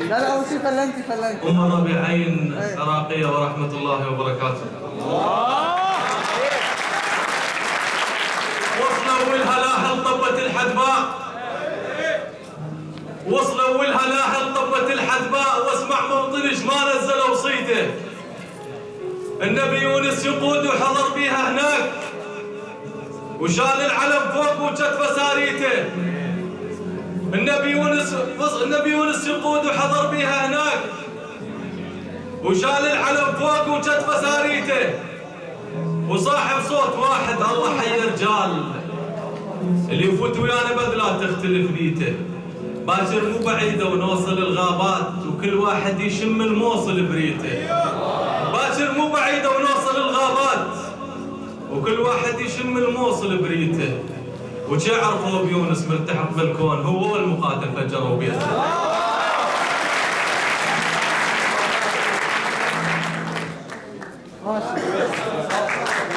لا لا، أول شيء فلنتي. أم ربيعين عراقية ورحمة الله وبركاته. وصلوا ولها لاحل طبة الحدباء، وصلوا ولها لاحل طبة الحدباء، واسمع موطنش ما نزلوا صيته. النبي يونس يقود وحضر بيها هناك، وشال العلم فوق وجت فساريته. النبي يونس يقود وحضر بيها هناك، وشال العلم فوق وجت فساريته. وصاحب صوت واحد، الله حي الرجال اللي يفوت ويانا بذلا تختلف نيته. باكر مو بعيده ونوصل الغابات، وكل واحد يشم الموصل بريته. باكر مو بعيده ونوصل الغابات، وكل واحد يشم الموصل بريته. وشي عرفوا بيونس ملتحق بالكون، هو والمقاتل فجروا بيته. ماشي.